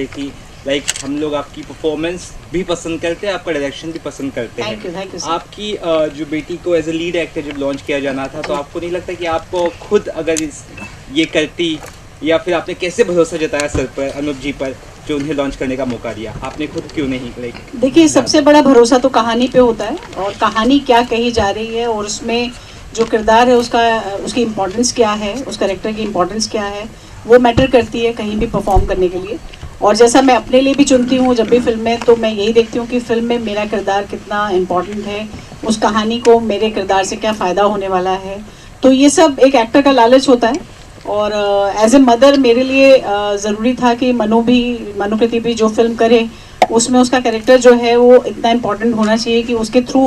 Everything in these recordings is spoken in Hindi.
रही थी, लाइक हम लोग आपकी परफॉर्मेंस भी पसंद करते हैं, आपका डायरेक्शन भी पसंद करते हैं। थैंक यू आपकी जो बेटी को एज ए लीड एक्टर जब लॉन्च किया जाना था, तो आपको नहीं लगता कि आपको खुद अगर ये करती, या फिर आपने कैसे भरोसा जताया सर पर, अनूप जी पर, जो उन्हें लॉन्च करने का मौका दिया, आपने खुद क्यों नहीं? लाइक देखिए, सबसे बड़ा भरोसा तो कहानी पे होता है, और कहानी क्या कही जा रही है और उसमें जो किरदार है उसकी इम्पोर्टेंस क्या है, उस कैरेक्टर की इम्पोर्टेंस क्या है, वो मैटर करती है कहीं भी परफॉर्म करने के लिए। और जैसा मैं अपने लिए भी चुनती हूँ जब भी फिल्म में, तो मैं यही देखती हूँ कि फिल्म में मेरा किरदार कितना इम्पोर्टेंट है, उस कहानी को मेरे किरदार से क्या फ़ायदा होने वाला है। तो ये सब एक एक्टर का लालच होता है, और एज ए मदर मेरे लिए ज़रूरी था कि मनुकृति भी जो फिल्म करे उसमें उसका कैरेक्टर जो है वो इतना इम्पोर्टेंट होना चाहिए कि उसके थ्रू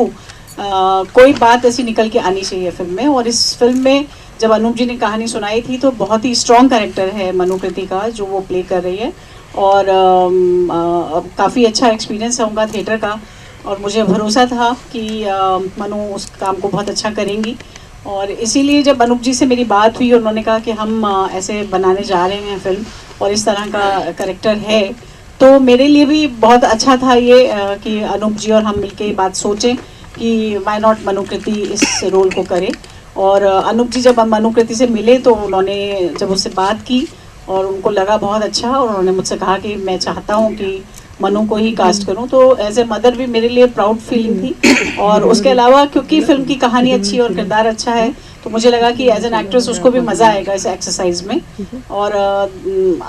कोई बात ऐसी निकल के आनी चाहिए फिल्म में। और इस फिल्म में जब अनूप जी ने कहानी सुनाई थी, तो बहुत ही स्ट्रॉन्ग कैरेक्टर है मनुकृति का जो वो प्ले कर रही है, और काफ़ी अच्छा एक्सपीरियंस है उनका थिएटर का, और मुझे भरोसा था कि मनु उस काम को बहुत अच्छा करेंगी। और इसीलिए जब अनूप जी से मेरी बात हुई, उन्होंने कहा कि हम ऐसे बनाने जा रहे हैं फिल्म और इस तरह का कैरेक्टर है, तो मेरे लिए भी बहुत अच्छा था ये कि अनूप जी और हम मिलके ये बात सोचें कि व्हाई नॉट मनुकृति इस रोल को करे। और अनूप जी जब हम मनुकृति से मिले, तो उन्होंने जब उससे बात की और उनको लगा बहुत अच्छा, और उन्होंने मुझसे कहा कि मैं चाहता हूँ कि मनु को ही कास्ट करूं। तो एज ए मदर भी मेरे लिए प्राउड फीलिंग थी, और उसके अलावा क्योंकि फिल्म की कहानी अच्छी और किरदार अच्छा है, तो मुझे लगा कि एज एन एक्ट्रेस उसको भी मज़ा आएगा इस एक्सरसाइज में। और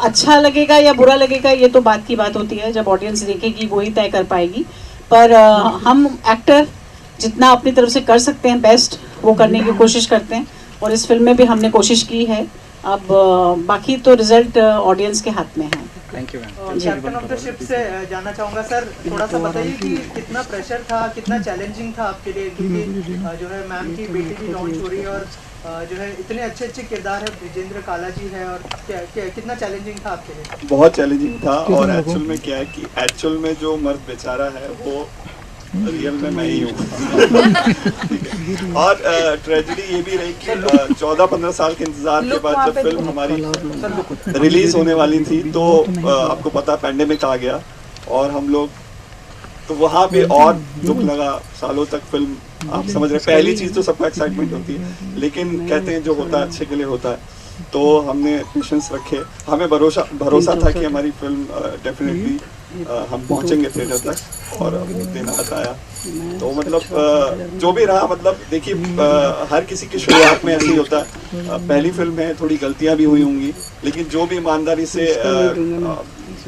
अच्छा लगेगा या बुरा लगेगा ये तो बात की बात होती है, जब ऑडियंस देखेगी वो ही तय कर पाएगी। पर हम एक्टर जितना अपनी तरफ से कर सकते हैं बेस्ट, वो करने की कोशिश करते हैं, और इस फिल्म में भी हमने कोशिश की है। अब बाकी तो रिजल्ट ऑडियंस के हाथ में है। Thank you ma'am. Captain of the ship से जानना चाहूँगा सर, थोड़ा सा बताइए कि कितना प्रेशर था, कितना चैलेंजिंग था आपके लिए, क्योंकि जो है मैम की बेटी भी लॉन्च हो रही है, और जो है इतने अच्छे अच्छे किरदार है, ब्रिजेंद्र काला जी है, और कितना चैलेंजिंग था आपके लिए? बहुत चैलेंजिंग था, और एक्चुअल में क्या है कि एक्चुअल में जो मर्द बेचारा है वो रियल में मैं ही हूँ। और ट्रेजेडी ये भी रही कि 14-15 साल के इंतजार के बाद जब फिल्म हमारी रिलीज होने वाली थी, तो आपको पता पैंडेमिक आ गया, और हम लोग तो वहाँ पे और दुख लगा। सालों तक फिल्म, आप समझ रहे, पहली चीज़ तो सबको एक्साइटमेंट होती है, लेकिन कहते हैं जो होता है अच्छे के लिए होता है। तो हमने पेशेंस रखे, हमें भरोसा था कि हमारी फिल्म डेफिनेटली हम पहुंचेंगे थिएटर तक, और दिन आया। तो मतलब जो भी रहा, मतलब देखिए हर किसी की शुरुआत में ऐसे ही होता है, पहली फिल्म है, थोड़ी गलतियां भी हुई होंगी, लेकिन जो भी ईमानदारी से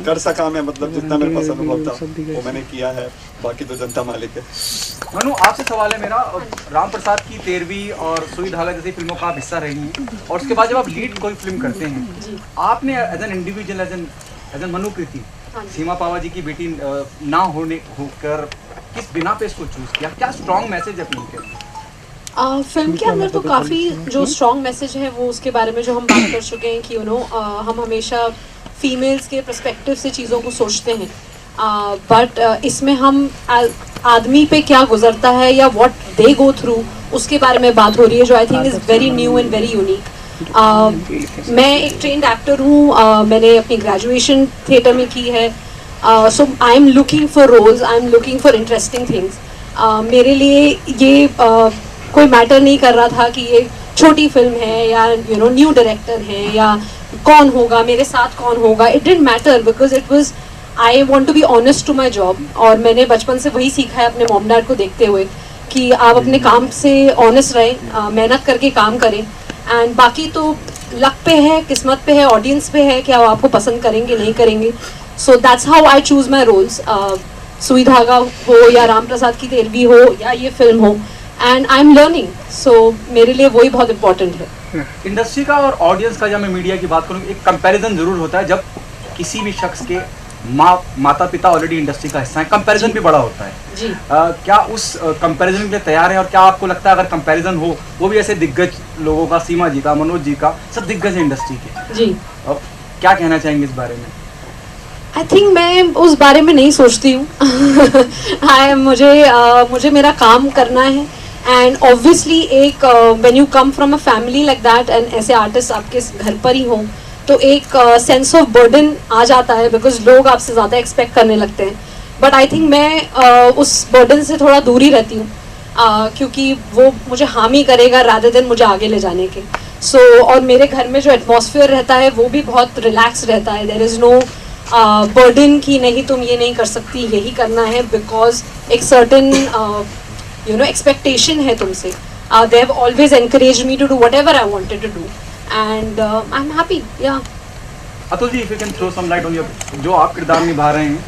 कर सका मैं, मतलब जितना मेरे पास अनुभव था वो मैंने किया है, बाकी तो जनता मालिक है। मनु, आपसे सवाल है मेरा, राम प्रसाद की 13वीं और सुई धागा जैसी फिल्मों का आप हिस्सा रही हैं, और उसके बाद जब आप लीड कोई फिल्म करते हैं, आपने as an individual, as an Manukriti, Seema Pahwa ji की बेटी ना होकर किस बिना पे इसको चूज किया? क्या स्ट्रॉन्ग मैसेज है फिल्म के? फिल्म के अंदर तो काफ़ी जो स्ट्रॉन्ग मैसेज है वो उसके बारे में जो हम बात कर चुके हैं कि हम हमेशा फीमेल्स के पर्सपेक्टिव से चीज़ों को सोचते हैं, बट इसमें हम आदमी पे क्या गुजरता है या व्हाट दे गो थ्रू, उसके बारे में बात हो रही है, जो I think is very new and very unique. मैं एक ट्रेंड एक्टर हूँ, मैंने अपनी ग्रेजुएशन थिएटर में की है, so I am looking for roles, I am looking for interesting things. मेरे लिए ये कोई मैटर नहीं कर रहा था कि ये छोटी फिल्म है या न्यू डायरेक्टर है या कौन होगा मेरे साथ, कौन होगा, it didn't matter, because it was I want to be honest to my job. और मैंने बचपन से वही सीखा है अपने मॉम डैड को देखते हुए कि आप अपने काम से ऑनेस्ट रहें, मेहनत करके काम करें, एंड बाकी तो लक पे है, किस्मत पे है, ऑडियंस पे है कि आप आपको पसंद करेंगे नहीं करेंगे। So that's how I choose my roles, सुई धागा हो या राम प्रसाद की 13वीं हो या ये फिल्म हो, एंड आई एम लर्निंग, सो मेरे लिए वही बहुत इंपॉर्टेंट है। इंडस्ट्री का और ऑडियंस का, जब मैं मीडिया की बात करूँ, एक कंपैरिजन जरूर होता है जब किसी भी शख्स के माता पिता ऑलरेडी इंडस्ट्री का हिस्सा है, कंपैरिजन भी बड़ा होता है जी। क्या उस कंपैरिजन के लिए तैयार है, और क्या आपको लगता है अगर कंपैरिजन हो, वो भी ऐसे दिग्गज लोगों का, सीमा जी का, मनोज जी का, सब दिग्गज है इंडस्ट्री के जी, अब क्या कहना चाहेंगे इस बारे में? आई थिंक मैं उस बारे में नहीं सोचती हूँ। मुझे मेरा काम करना है, एंड ऑब्वियसली एक when you come from a family like that, and ऐसे आर्टिस्ट आपके घर पर ही हों, तो एक सेंस ऑफ बर्डन आ जाता है, बिकॉज लोग आपसे ज़्यादा एक्सपेक्ट करने लगते हैं. बट आई थिंक मैं उस बर्डन से थोड़ा दूर ही रहती हूँ, क्योंकि वो मुझे हामी करेगा रादर देन मुझे आगे ले जाने के. सो और मेरे घर में जो एटमॉस्फेयर रहता है वो भी बहुत रिलैक्स रहता है. देयर इज़ नो बर्डन कि नहीं तुम ये नहीं कर सकती, यही करना है, बिकॉज एक सर्टन एक्सपेक्टेशन है तुमसे. They have always encourage me to do whatever I wanted to do, and I am happy. Yeah Atul ji, if you can throw some light on your, जो आप किरदार निभा रहे हैं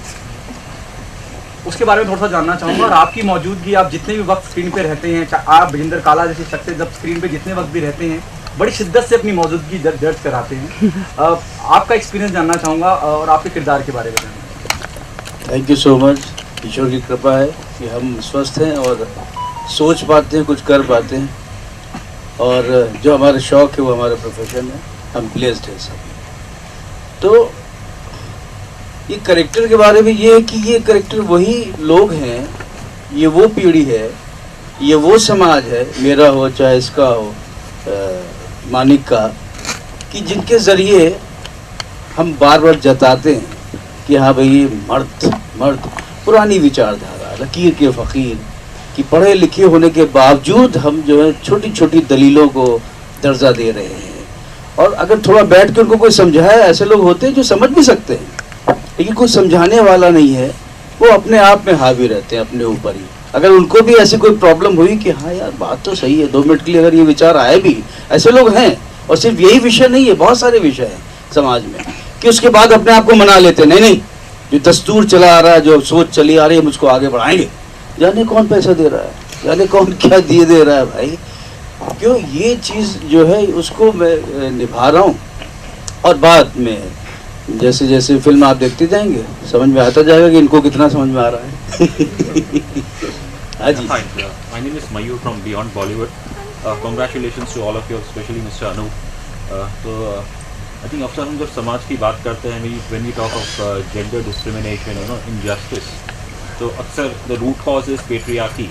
उसके बारे में थोड़ा सा जानना चाहूँगा. और आपकी मौजूदगी, आप जितने भी वक्त स्क्रीन पे रहते हैं, आप भजिंदर काला जैसी शख्सियत जब स्क्रीन पे जितने वक्त भी रहते हैं, बड़ी शिद्दत से अपनी मौजूदगी दर्ज कराते हैं. आपका एक्सपीरियंस जानना चाहूँगा और आपके किरदार के बारे में जानना. Thank you so much. ईश्वर की कृपा है कि हम स्वस्थ हैं और सोच पाते हैं, कुछ कर पाते हैं, और जो हमारा शौक़ है वो हमारा प्रोफेशन है. हम ब्लेस्ड हैं सब. तो ये करेक्टर के बारे में ये है कि ये करेक्टर वही लोग हैं, ये वो पीढ़ी है, ये वो समाज है, मेरा हो चाहे इसका हो, मानिक का, कि जिनके ज़रिए हम बार बार जताते हैं कि हाँ भाई मर्द पुरानी विचारधारा, लकीर के फ़कीर, कि पढ़े लिखे होने के बावजूद हम जो है छोटी छोटी दलीलों को दर्जा दे रहे हैं. और अगर थोड़ा बैठ के उनको कोई समझाए, ऐसे लोग होते हैं जो समझ भी सकते हैं, लेकिन कोई समझाने वाला नहीं है, वो अपने आप में हावी रहते हैं अपने ऊपर ही. अगर उनको भी ऐसी कोई प्रॉब्लम हुई कि हाँ यार बात तो सही है, 2 मिनट के लिए अगर ये विचार आए भी, ऐसे लोग हैं. और सिर्फ यही विषय नहीं है, बहुत सारे विषय हैं समाज में, कि उसके बाद अपने आप को मना लेते हैं, नहीं जो दस्तूर चला आ रहा है, जो सोच चली आ रही है, मुझको आगे बढ़ाएंगे. जाने कौन पैसा दे रहा है, जाने कौन क्या दे रहा है भाई. क्यों ये चीज़ जो है उसको मैं निभा रहा हूँ. और बाद में जैसे जैसे फिल्म आप देखते जाएंगे समझ में आता जाएगा कि इनको कितना समझ में आ रहा है. हाँ जी. Hi, my name is Mayur from Beyond Bollywood. Congratulations to all of you, especially Mr. Anup. तो I think अक्सर हम जब समाज की बात करते हैं, when we talk of gender discrimination, injustice, तो अक्सर the root cause is patriarchy.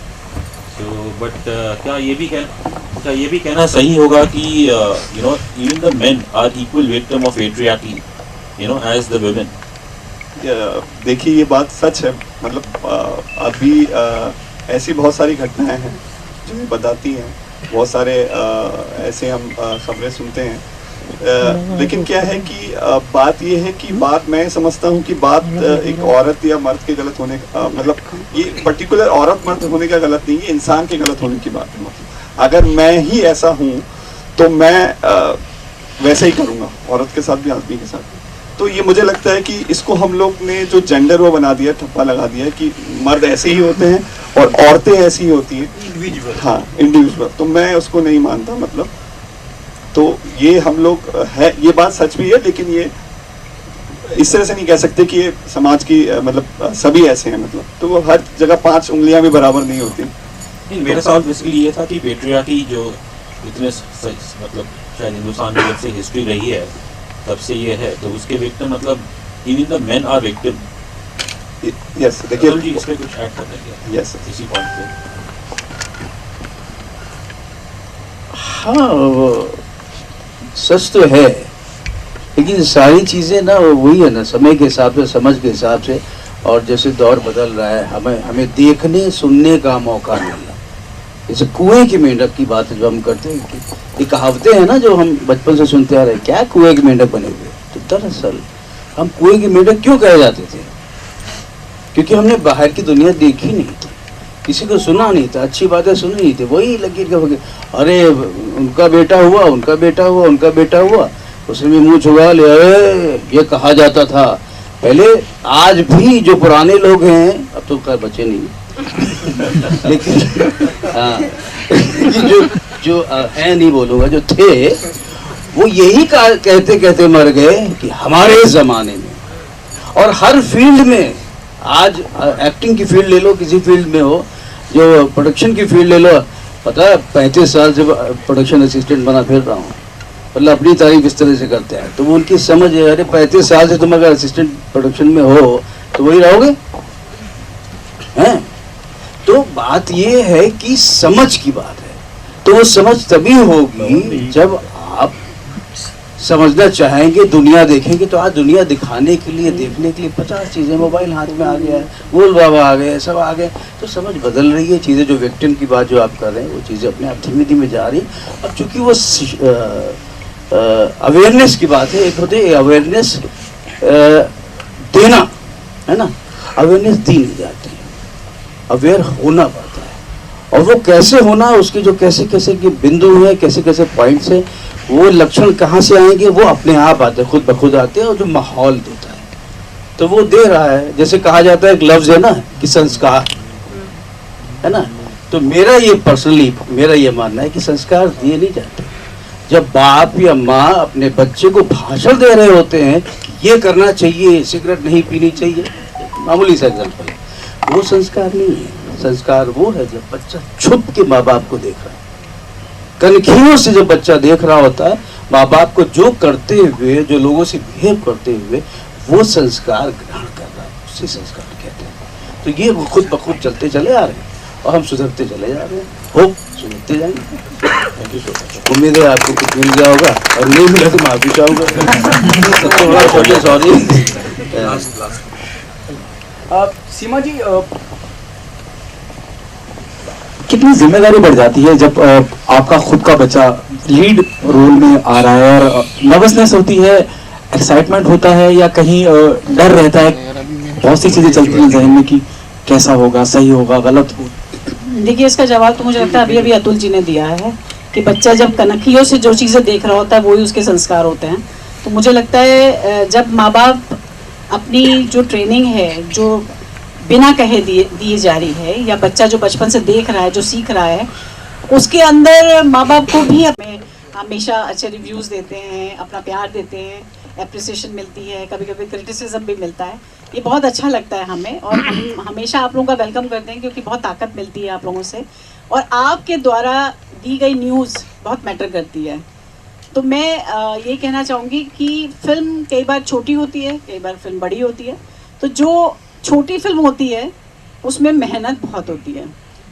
So but क्या ये भी कहना सही होगा कि even the men are equal victim of patriarchy, as the women. देखिए ये बात सच है. मतलब अभी ऐसी बहुत सारी घटनाएं हैं जो बताती हैं, बहुत सारे ऐसे हम खबरें सुनते हैं. लेकिन क्या है कि बात ये है कि बात मैं समझता हूँ कि बात एक औरत या मर्द के गलत होने मतलब ये पर्टिकुलर औरत मर्द होने का गलत नहीं है, इंसान के गलत होने की बात है. मतलब अगर मैं ही ऐसा हूँ तो मैं वैसा ही करूँगा, औरत के साथ भी आदमी के साथ भी. तो ये मुझे लगता है कि इसको हम लोग ने जो जेंडर वो बना दिया, ठप्पा लगा दिया है कि मर्द ऐसे ही होते हैं और औरतें ऐसी ही होती हैं, इंडिविजुअल. हाँ, इंडिविजुअल. तो मैं उसको नहीं मानता. मतलब तो ये हम लोग है, ये बात सच भी है, लेकिन ये इस तरह से नहीं कह सकते कि ये समाज की मतलब सभी ऐसे हैं. मतलब तो हर जगह 5 उंगलियां भी बराबर नहीं होती. मेरा सवाल बेसिकली ये था कि पेट्रियार्की जो इतने मतलब शायद हिंदुस्तान की जब से हिस्ट्री रही है तब से ये है, तो उसके विक्टिम मतलब even the men are victim. Yes. देखिए जी इस पे कुछ ऐड कर देंगे. यस. इसी पॉइंट पे. हाँ सच तो है, लेकिन सारी चीज़ें ना वही है ना, समय के हिसाब से, समझ के हिसाब से, और जैसे दौर बदल रहा है, हमें देखने सुनने का मौका मिलना. जैसे कुएं की मेंढक की बात जो हम करते हैं, ये कहावतें हैं ना जो हम बचपन से सुनते आ रहे हैं, क्या कुएं की मेंढक बने हुए. तो दरअसल हम कुएं की मेंढक क्यों कहे जाते थे? क्योंकि हमने बाहर की दुनिया देखी नहीं थी, किसी को सुना नहीं था, अच्छी बातें सुनी नहीं थी. वही लकीर का फकीर, अरे उनका बेटा हुआ, उनका बेटा हुआ, उनका बेटा हुआ, उसने भी मुँह छुड़ा ले, अरे ये कहा जाता था पहले. आज भी जो पुराने लोग हैं, अब तो खैर बचे नहीं, लेकिन जो है नहीं बोलूँगा, जो थे वो यही कहते कहते मर गए कि हमारे ज़माने में. और हर फील्ड में, आज एक्टिंग की फील्ड ले लो, किसी फील्ड में हो, जो प्रोडक्शन की फील्ड ले लो, पता है 35 साल से प्रोडक्शन असिस्टेंट बना फिर रहा हूँ. मतलब अपनी तारीफ इस तरह से करते हैं, तो वो उनकी समझ है, अरे 35 साल से तुम अगर असिस्टेंट प्रोडक्शन में हो तो वही रहोगे हैं. तो बात ये है कि समझ की बात है. तो वो समझ तभी होगी जब आप समझना चाहेंगे, दुनिया देखेंगे, तो आज दुनिया दिखाने के लिए, देखने के लिए 50 चीज़ें, मोबाइल हाथ में आ गया है, गोल बाबा आ गए, सब आ गए, तो समझ बदल रही है। चीज़ें जो विक्टिम की बात जो आप कर रहे हैं, वो चीज़ें अपने आप धीमे धीमे जा रही है। अब चूँकि वो अवेयरनेस की बात है, एक होती है अवेयरनेस देना, है ना, अवेयरनेस दी नहीं जाती, अवेयर होना पड़ता है। और वो कैसे होना, उसके जो कैसे कैसे के बिंदु हैं, कैसे कैसे पॉइंट्स हैं, वो लक्षण कहाँ से आएंगे, वो अपने आप आते हैं, खुद ब खुद आते हैं, और जो माहौल देता है तो वो दे रहा है। जैसे कहा जाता है, एक लफ्ज़ है ना कि संस्कार, है ना, तो मेरा ये पर्सनली मेरा ये मानना है कि संस्कार दिए नहीं जाते। जब बाप या माँ अपने बच्चे को भाषण दे रहे होते हैं कि ये करना चाहिए, सिगरेट नहीं पीनी चाहिए, मामूली सा एग्जाम्पल है, वो संस्कार नहीं है। संस्कार वो है जब बच्चा छुप के माँ बाप को देख रहा है, कनखियों से जब बच्चा देख रहा होता है माँ बाप को जो करते हुए, जो लोगों से बिहेव करते हुए, वो संस्कार ग्रहण कर रहा है, उसी संस्कार कहते हैं। तो ये खुद ब खुद चलते चले आ रहे हैं और हम सुधरते चले जा रहे हैं, होप सुधरते जाएंगे। Thank you so much. उम्मीद है आपको कुछ मिल गया होगा, और नहीं मिला तो माफी चाहूँगा, सबसे बड़ा छोटे सॉरी। सीमा जी, कितनी जिम्मेदारी बढ़ जाती है जब आपका खुद का बच्चा लीड रोल में आ रहा है, और नर्वसनेस होती है, एक्साइटमेंट होता है, या कहीं डर रहता है, बहुत सी चीजें चलती हैं जहन में कि कैसा होगा, सही होगा, गलत हो। देखिए, इसका जवाब तो मुझे लगता है अभी अभी अतुल जी ने दिया है कि बच्चा जब कनखियों से जो चीज़ें देख रहा होता है वही उसके संस्कार होते हैं। तो मुझे लगता है जब माँ बाप अपनी जो ट्रेनिंग है, जो बिना कहे दिए जा रही है, या बच्चा जो बचपन से देख रहा है, जो सीख रहा है, उसके अंदर माँ बाप को भी हमेशा अच्छे रिव्यूज़ देते हैं, अपना प्यार देते हैं, एप्रिसिएशन मिलती है, कभी कभी क्रिटिसिज्म भी मिलता है। ये बहुत अच्छा लगता है हमें, और हम हमेशा आप लोगों का वेलकम करते हैं क्योंकि बहुत ताकत मिलती है आप लोगों से, और आपके द्वारा दी गई न्यूज़ बहुत मैटर करती है। तो मैं ये कहना चाहूँगी कि फिल्म कई बार छोटी होती है, कई बार फिल्म बड़ी होती है। तो जो छोटी फिल्म होती है उसमें मेहनत बहुत होती है,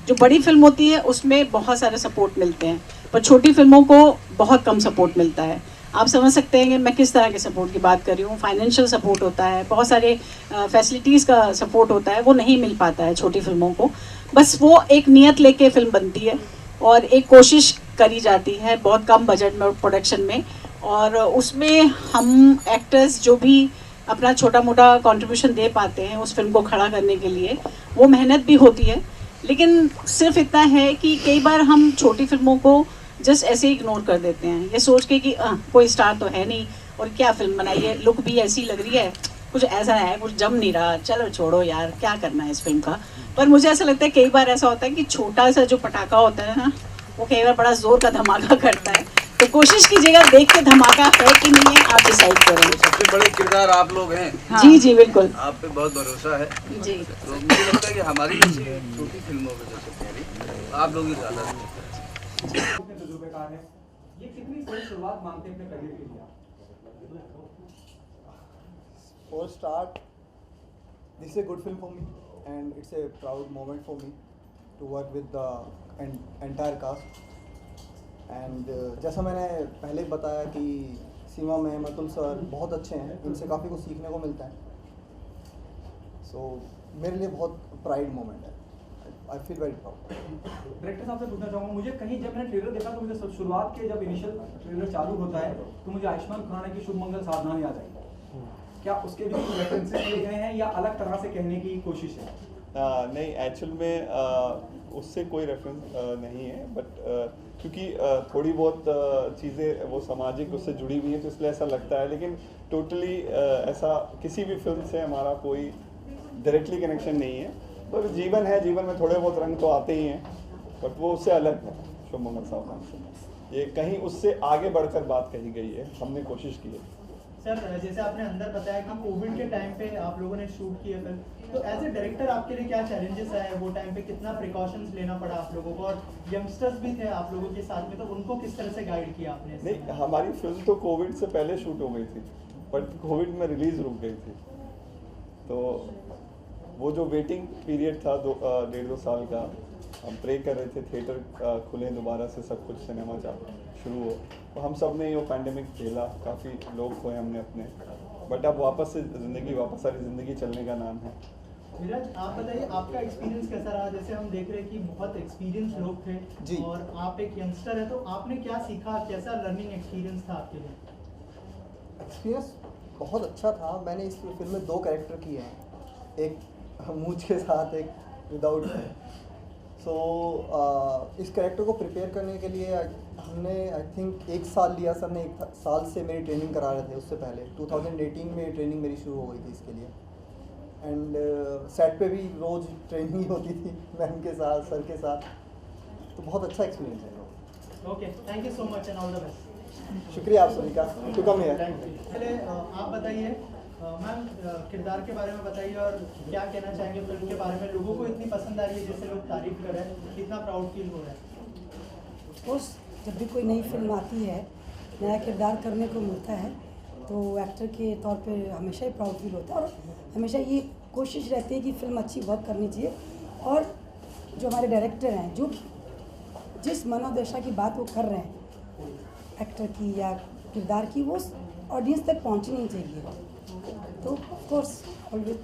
जो बड़ी फिल्म होती है उसमें बहुत सारे सपोर्ट मिलते हैं, पर छोटी फिल्मों को बहुत कम सपोर्ट मिलता है। आप समझ सकते हैं कि मैं किस तरह के सपोर्ट की बात कर रही हूँ। फाइनेंशियल सपोर्ट होता है, बहुत सारे फैसिलिटीज़ का सपोर्ट होता है, वो नहीं मिल पाता है छोटी फिल्मों को। बस वो एक नियत लेके फिल्म बनती है और एक कोशिश करी जाती है बहुत कम बजट में, प्रोडक्शन में, और उसमें हम एक्टर्स जो भी अपना छोटा मोटा कंट्रीब्यूशन दे पाते हैं उस फिल्म को खड़ा करने के लिए, वो मेहनत भी होती है। लेकिन सिर्फ इतना है कि कई बार हम छोटी फिल्मों को जस्ट ऐसे ही इग्नोर कर देते हैं, ये सोच के कि कोई स्टार तो है नहीं, और क्या फिल्म बनाई है, लुक भी ऐसी लग रही है, कुछ ऐसा है, कुछ जम नहीं रहा, चलो छोड़ो यार, क्या करना है इस फिल्म का। पर मुझे ऐसा लगता है कई बार ऐसा होता है कि छोटा सा जो पटाखा होता है ना, वो कई बार बड़ा जोर का धमाका करता है। तो कोशिश कीजिएगा, देख के धमाका है कि नहीं है आप डिसाइड करेंगे। सबसे बड़े किरदार आप लोग हैं। हाँ। जी जी बिल्कुल, आप पे बहुत भरोसा है जी। तो मुझे लगता है कि हमारी जैसी छोटी फिल्मों में जैसे पहले आप लोग ही ज़्यादा तजुर्बेकार है, ये कितनी सही शुरुआत मानते हैं अपने करियर के लिए? For start, this is a good film for me, and it's a proud moment for me to work with the entire cast. And जैसा मैंने पहले बताया कि सीमा में अतुल सर बहुत अच्छे हैं, इनसे काफ़ी कुछ सीखने को मिलता है। So मेरे लिए बहुत प्राइड मोमेंट है, I feel very proud. Director साहब से पूछना चाहूँगा, मुझे कहीं जब मैंने ट्रेलर देखा तो मुझे शुरुआत के जब इनिशियल ट्रेलर चालू होता है तो मुझे आयुष्मान खुराना की शुभ मंगल सावधान याद आई। क्या उसके भी कुछ रेफरेंसेस लिए गए हैं या अलग तरह से कहने की कोशिश है? नहीं, एक्चुअल में उससे कोई रेफरेंस नहीं है, बट क्योंकि थोड़ी बहुत चीज़ें वो सामाजिक उससे जुड़ी हुई हैं तो इसलिए ऐसा लगता है, लेकिन टोटली ऐसा किसी भी फिल्म से हमारा कोई डायरेक्टली कनेक्शन नहीं है। तो जीवन है, जीवन में थोड़े बहुत रंग तो आते ही हैं, बट वो उससे अलग है। शुभ मंगल सावधान से ये कहीं उससे आगे बढ़कर बात कही गई है, हमने कोशिश की है। सर, जैसे आपने अंदर बताया कि कोविड के टाइम पे आप लोगों ने शूट किया फिल्म, तो एज ए डायरेक्टर आपके लिए क्या चैलेंजेस आए वो टाइम पे, कितना प्रिकॉशंस लेना पड़ा आप लोगों को, और यंगस्टर्स भी थे आप लोगों के साथ में, तो उनको किस तरह से गाइड किया आपने? नहीं, हमारी फिल्म तो कोविड से पहले शूट हो गई थी, बट कोविड में रिलीज रुक गई थी, तो वो जो वेटिंग पीरियड था 1.5-2 साल का, हम प्रे कर रहे थे थिएटर खुले दोबारा से, सब कुछ सिनेमा शुरू हो। तो हम सब ने ये पैंडेमिक झेला, काफ़ी लोग खोए हमने अपने, बट अब वापस से ज़िंदगी, वापस सारी ज़िंदगी चलने का नाम है। विराज, आप बताइए आपका एक्सपीरियंस कैसा रहा? जैसे हम देख रहे हैं कि बहुत एक्सपीरियंस लोग थे जी। और आप एक यंगस्टर है, तो आपने क्या सीखा, कैसा लर्निंग एक्सपीरियंस था आपके लिए? एक्सपीरियंस बहुत अच्छा था। मैंने इस फिल्म में 2 कैरेक्टर किए हैं, एक मूंछ के साथ, एक विदाउट। सो इस कैरेक्टर को प्रिपेयर करने के लिए हमने आई थिंक 1 साल लिया। सर ने 1 साल से मेरी ट्रेनिंग करा रहे थे। उससे पहले 2018 में ट्रेनिंग मेरी शुरू हो गई थी इसके लिए। एंड सेट पे भी रोज़ ट्रेनिंग होती थी मैम के साथ, सर के साथ। तो बहुत अच्छा एक्सपीरियंस है। Okay, thank you so much and all the best. शुक्रिया आप सभी का टू कम हियर। पहले आप बताइए मैम, किरदार के बारे में बताइए और क्या कहना चाहेंगे फिल्म के बारे में? लोगों को इतनी पसंद आ रही है, जैसे लोग तारीफ कर रहे हैं, कितना प्राउड फील हो रहा है? ऑफकोर्स जब भी कोई नई फिल्म आती है, नया किरदार करने को मिलता है, तो एक्टर के तौर पे हमेशा ही प्राउड फील होता है और हमेशा ये कोशिश रहती है कि फिल्म अच्छी वर्क करनी चाहिए। और जो हमारे डायरेक्टर हैं, जो जिस मनोदशा की बात वो कर रहे हैं एक्टर की या किरदार की, वो ऑडियंस तक पहुंचनी चाहिए। तो ऑफकोर्स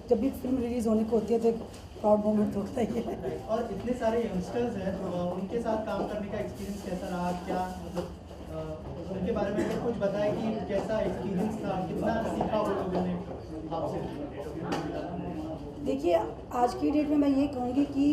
जब भी फिल्म रिलीज़ होने को होती है तो एक प्राउड मोमेंट होता ही है। और इतने सारे यंगस्टर्स हैं, उनके साथ काम करने का एक्सपीरियंस कैसा रहा? क्या मतलब उनके बारे में अगर कुछ बताएं कि कैसा एक्सपीरियंस था, कितना सीखा वो लोगों ने आपसे? देखिए, आज की डेट में मैं ये कहूँगी कि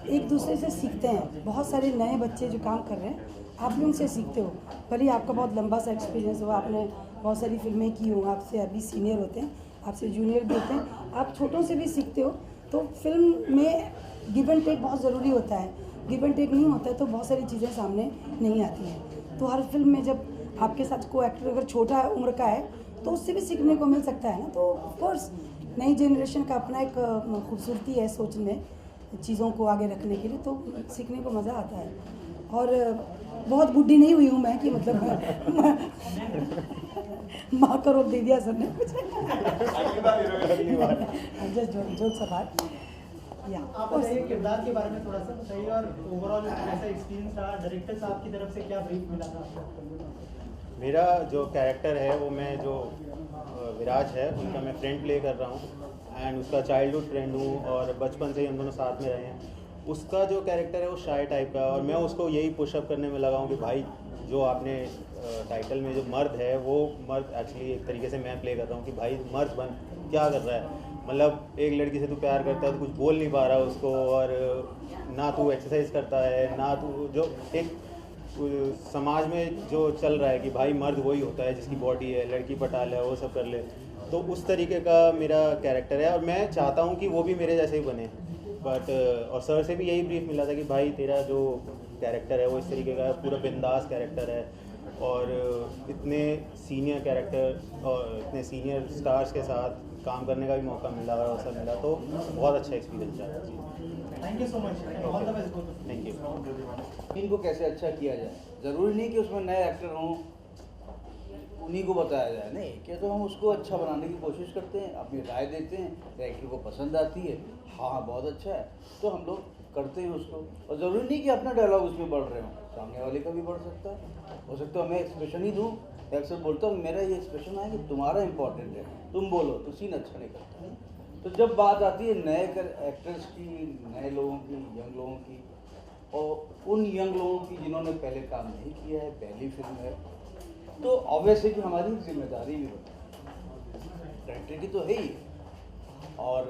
एक दूसरे से सीखते हैं। बहुत सारे नए बच्चे जो काम कर रहे हैं, आप भी उनसे सीखते हो। भले आपका बहुत लंबा सा एक्सपीरियंस हो, आपने बहुत सारी फिल्में की हो, आपसे अभी सीनियर होते हैं, आपसे जूनियर भी होते हैं, आप छोटों से भी सीखते हो। तो फिल्म में गिव एंड टेक बहुत ज़रूरी होता है। गिव एंड टेक नहीं होता है तो बहुत सारी चीज़ें सामने नहीं आती हैं। तो हर फिल्म में जब आपके साथ को एक्टर अगर छोटा उम्र का है तो उससे भी सीखने को मिल सकता है ना। तो ऑफकोर्स नई जनरेशन का अपना एक खूबसूरती है सोचने, चीज़ों को आगे रखने के लिए, तो सीखने को मज़ा आता है। और बहुत बुढ़ी नहीं हुई हूँ मैं कि मतलब माँ का रोक दे दिया सर ने मुझे। जस्ट जोक सा बात। आप बताइए किरदार के बारे में थोड़ा सा बताइए और ओवरऑल कैसा एक्सपीरियंस रहा? डायरेक्टर साहब की तरफ से क्या ब्रीफ मिला था आपको? मेरा जो कैरेक्टर है वो, मैं जो विराज है उनका मैं फ्रेंड प्ले कर रहा हूँ एंड उसका चाइल्डहुड फ्रेंड हूँ और बचपन से ही हम दोनों साथ में रहे हैं। उसका जो कैरेक्टर है वो शाय टाइप का है और मैं उसको यही पुशअप करने में लगा हूँ कि भाई जो आपने टाइटल में जो मर्द है वो मर्द एक्चुअली एक तरीके से मैं प्ले कर रहा हूँ कि भाई मर्द बन, क्या कर रहा है, मतलब एक लड़की से तू प्यार करता है तो कुछ बोल नहीं पा रहा उसको, और ना तू एक्सरसाइज करता है, ना तू जो एक समाज में जो चल रहा है कि भाई मर्द वही होता है जिसकी बॉडी है, लड़की पटाल है, वो सब कर ले। तो उस तरीके का मेरा कैरेक्टर है और मैं चाहता हूँ कि वो भी मेरे जैसे ही बने। बट और सर से भी यही ब्रीफ मिला था कि भाई तेरा जो कैरेक्टर है वो इस तरीके का पूरा बिंदास कैरेक्टर है और इतने सीनियर कैरेक्टर और इतने सीनियर स्टार्स के साथ काम करने का भी मौका मिला और अवसर मिला, तो बहुत अच्छा एक्सपीरियंस रहा जी। Thank you so much, all the best. Thank you. इनको कैसे अच्छा किया जाए, ज़रूरी नहीं कि उसमें नए एक्टर हों, उन्हीं को बताया जाए, नहीं क्या, तो हम उसको अच्छा बनाने की कोशिश करते हैं, अपनी राय देते हैं, एक्टर को पसंद आती है, हाँ बहुत अच्छा है, तो हम लोग करते हैं उसको। और ज़रूरी नहीं कि अपना डायलॉग उसमें बढ़ रहे हों, सामने वाले का भी बढ़ सकता है। हो सकता है मैं एक्सप्रेशन ही दूँ, अक्सर बोलता हूँ मेरा ये एक्सप्रेशन है कि तुम्हारा इंपॉर्टेंट है, तुम बोलो, तो सीन अच्छा नहीं करता है। तो जब बात आती है नए एक्टर्स की, नए लोगों की, यंग लोगों की, और उन यंग लोगों की जिन्होंने पहले काम नहीं किया है, पहली फिल्म है, तो ऑब्वियस है कि हमारी जिम्मेदारी भी बनती है, डायरेक्टर की तो है ही, और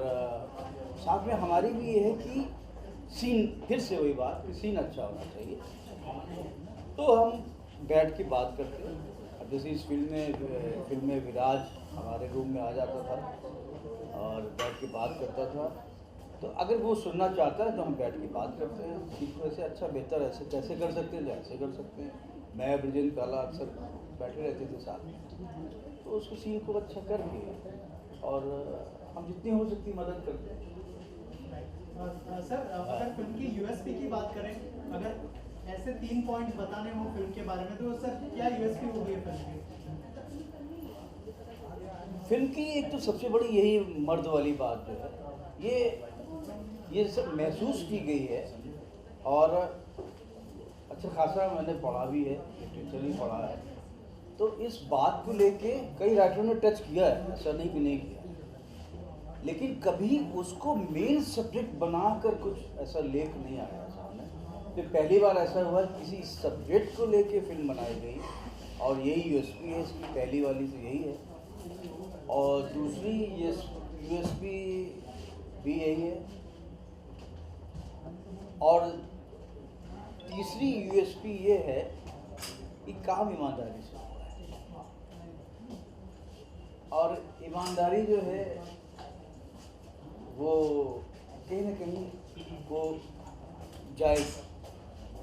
साथ में हमारी भी ये है कि सीन, फिर से वही बात कि सीन अच्छा होना चाहिए। तो हम बैठ के बात करते हैं। अब जैसे इस फिल्म में विराज हमारे रूम में आ जाता था और बैठ के बात करता था, तो अगर वो सुनना चाहता है तो हम बैठ के बात करते हैं, सीन को ऐसे अच्छा बेहतर ऐसे कैसे कर सकते हैं, ऐसे कर सकते हैं। मैं ब्रिजेंद्र काला अक्सर बैठे रहते थे साथ में, तो उसको सीन को अच्छा करके और हम जितनी हो सकती मदद करते हैं। सर अगर फिल्म की यूएसपी की बात करें, अगर ऐसे 3 पॉइंट्स बताने हो फिल्म के बारे में, तो सर क्या यूएसपी होगी फिल्म की? फिल्म की एक तो सबसे बड़ी यही मर्द वाली बात जो है, ये सब महसूस की गई है और अच्छा खासा मैंने पढ़ा भी है, लिटरेचर भी पढ़ा है, तो इस बात को लेके कई राइटरों ने टच किया है, ऐसा नहीं कि नहीं किया, लेकिन कभी उसको मेन सब्जेक्ट बनाकर कुछ ऐसा लेख नहीं आया सामने। तो पहली बार ऐसा हुआ किसी सब्जेक्ट को लेके फिल्म बनाई गई और यही यूएसपी है इसकी, पहली वाली तो यही है। और दूसरी यूएसपी भी यही है और तीसरी यूएसपी ये है कि काम ईमानदारी से हुआ है और ईमानदारी जो है वो कहीं ना कहीं वो जाएगी,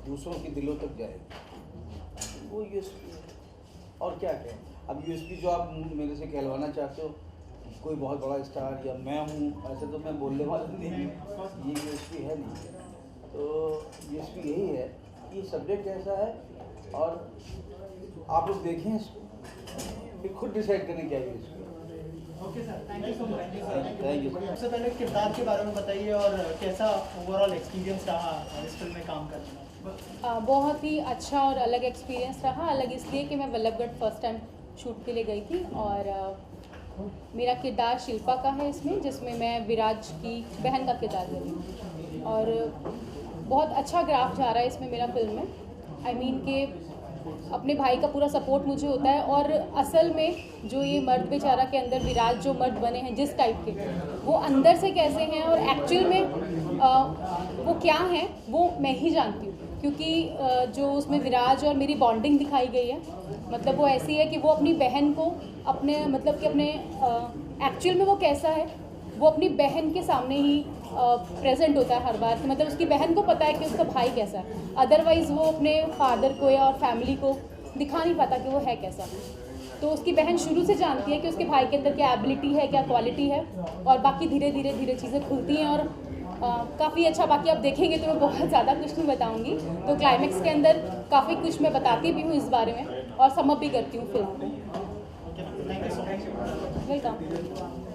दूसरों के दिलों तक जाएगी, वो यूएसपी है। और क्या कहें, अब यूएसपी जो आप मेरे से कहलवाना चाहते हो कोई बहुत बड़ा स्टार या मैं हूँ, ऐसे तो मैं बोलने वाला नहीं हूँ, ये यूएसपी है नहीं। तो यूएसपी यही है कि सब्जेक्ट ऐसा है और आप लोग देखें फिर खुद डिसाइड करने क्या यूएसपी है। Okay sir, thank you so much. Thank you. सबसे पहले किरदार के बारे में बताइए और कैसा ओवरऑल एक्सपीरियंस रहा इस फिल्म में काम करना? बहुत ही अच्छा और अलग एक्सपीरियंस रहा। अलग इसलिए कि मैं बल्लभगढ़ फर्स्ट टाइम शूट के लिए गई थी और मेरा किरदार शिल्पा का है इसमें, जिसमें मैं विराज की बहन का किरदार कर रही हूँ और बहुत अच्छा ग्राफ जा रहा है इसमें मेरा फिल्म में। आई मीन कि अपने भाई का पूरा सपोर्ट मुझे होता है और असल में जो ये मर्द बेचारा के अंदर विराज जो मर्द बने हैं जिस टाइप के, वो अंदर से कैसे हैं और एक्चुअल में वो क्या हैं वो मैं ही जानती हूँ, क्योंकि जो उसमें विराज और मेरी बॉन्डिंग दिखाई गई है, मतलब वो ऐसी है कि वो अपनी बहन को अपने मतलब कि अपने एक्चुअल में वो कैसा है, वो अपनी बहन के सामने ही प्रेजेंट होता है हर बार, कि मतलब उसकी बहन को पता है कि उसका भाई कैसा है, अदरवाइज़ वो अपने फादर को या और फैमिली को दिखा नहीं पाता कि वो है कैसा। तो उसकी बहन शुरू से जानती है कि उसके भाई के अंदर क्या एबिलिटी है, क्या क्वालिटी है, और बाकी धीरे धीरे चीज़ें खुलती हैं और काफ़ी अच्छा। बाकी आप देखेंगे तो मैं बहुत ज़्यादा कुछ नहीं बताऊँगी, तो क्लाइमैक्स के अंदर काफ़ी कुछ मैं बताती भी हूँ इस बारे में और समअप भी करती हूँ फिल्म को। Thank you so much. Welcome.